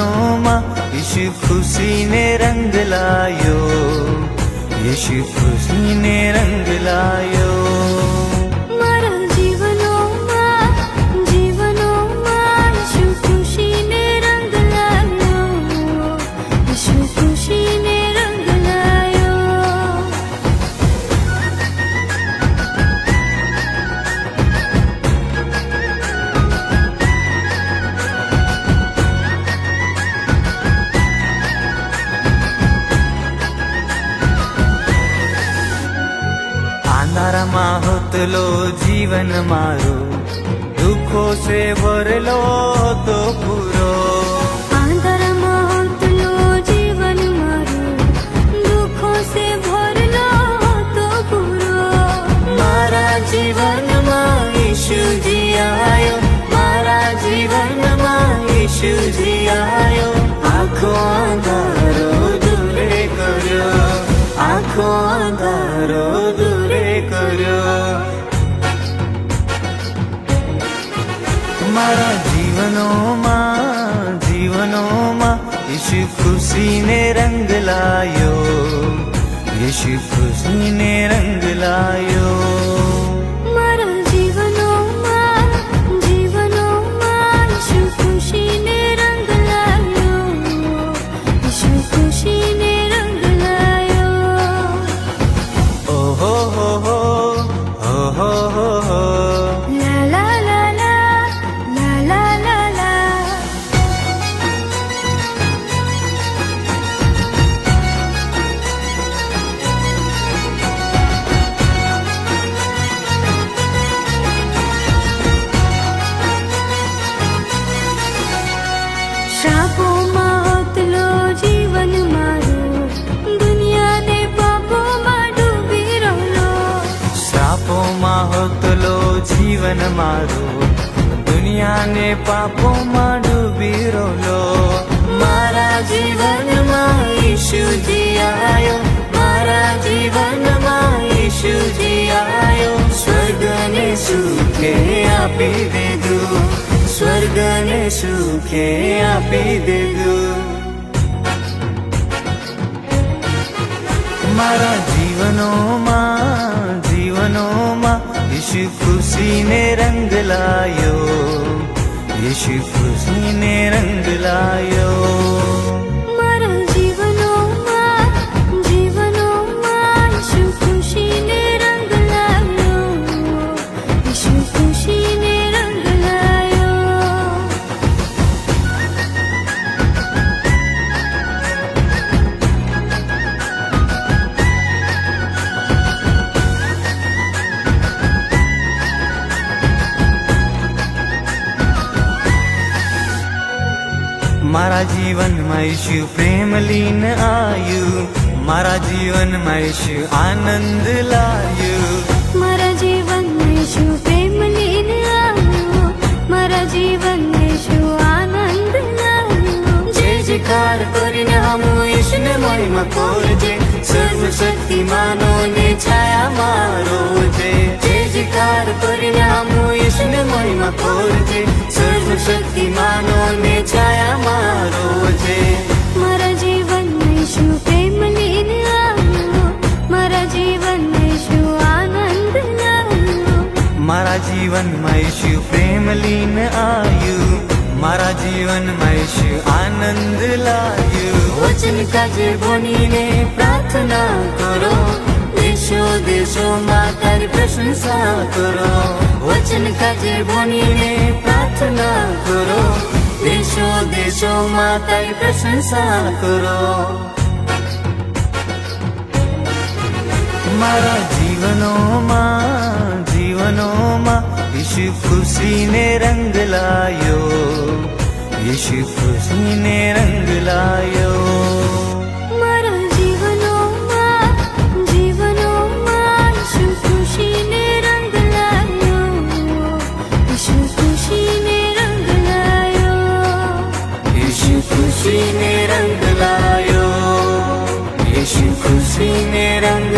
જીવનોમાં ઈશુ ખુશીને રંગ લાયો, ઈશુ ખુશીને રંગ લાયો. મારા જીવનોમાં ઈશુ ખુશીને રંગ લાયો, ઈશુ ખુશીને રંગ લાયો. અંધારામાં હોતલો જીવન મારો, દુઃખો સે ભરેલો હતો પૂરો. અંધારામાં હોતલો જીવન મારું, દુઃખો સે ભરેલો હતો પૂરો. મારા જીવનમાં ઈશુજી આયો, મારા જીવનમાં ઈશુજી આયો. આખો અંધારો દૂરે કર્યો, આખો અંધારો દૂરે કર્યો. મારા જીવનોમાં ઈશુ ખુશીને રંગ લાયો, ઈશુ ખુશીને રંગ લાયો. મારા જીવનોમાં ઈશુ ખુશીને રંગ લાયો, ઈશુ ખુશીને રંગ લાયો. ઓહો હો હો, ઓહો હો હો. લા લા લા લા, લા લા લા લા. શ્રાપોમાં હોતલો જીવન મારું, દુનિયાને પાપોમાં ડૂબી રહેલો. શ્રાપોમાં હોતલો જીવન મારો, દુનિયાને પાપોમાં ડૂબી રોલો. મારા જીવનમાં ઈશુજી આયો, મારા જીવનમાં ઈશુજી આયો. સ્વર્ગને સુખે આપી દીધું, સ્વર્ગને સુખે આપી દીધું. મારા જીવનોમાં ઈશુ ખુશીને રંગ લાયો, ઈશુ ખુશીને રંગ લાયો. મારા જીવનોમાં ઈશુ ખુશીને રંગ લાયો, ઈશુ ખુશીને રંગ લાયો. મારા જીવનમાં ઈશુ પ્રેમ લીન આયુ, મારા જીવનમાં ઈશુ આનંદ લાયું. મારા જીવનમાં ઈશુ પ્રેમ લઈને આવ્યો, મારા જીવનમાં ઈશુ આનંદ લાવ્યો. જય જયકાર કરીને હમું ઈશુને મહિમા કોરજે, સર્વશક્તિમાનોને છાયા મારો છે. જય જયકાર કરીને હમું ઈશુને મહિમા કોરજે, સર્વશક્તિમાનોને છાયા મારો છે. મારા જીવનમાં ઈશુ પ્રેમ લઈને આવ્યો, મારા જીવનમાં ઈશુ આનંદ લાવ્યો. મારા જીવનમાં ઈશુ પ્રેમ લીન આયુ, મારા જીવનમાં ઈશુ આનંદ લાયું. વચન કાજે બનીને પ્રાર્થના કરો, દેશો દેશોમાં તારી પ્રશંસા કરો. વચન કાજે બનીને પ્રાર્થના કરો, દેશો દેશોમાં તારી પ્રશંસા કરો. મારા જીવનોમાં ઈશુ ખુશીને રંગ લાયો, ઈશુ ખુશીને રંગ લાયો. મારા જીવનોમાં ઈશુ ખુશીને રંગ લાયો, ઈશુ ખુશીને રંગ લાયો. ઈશુ ખુશીને રંગ લાયો, ઈશુ ખુશીને રંગ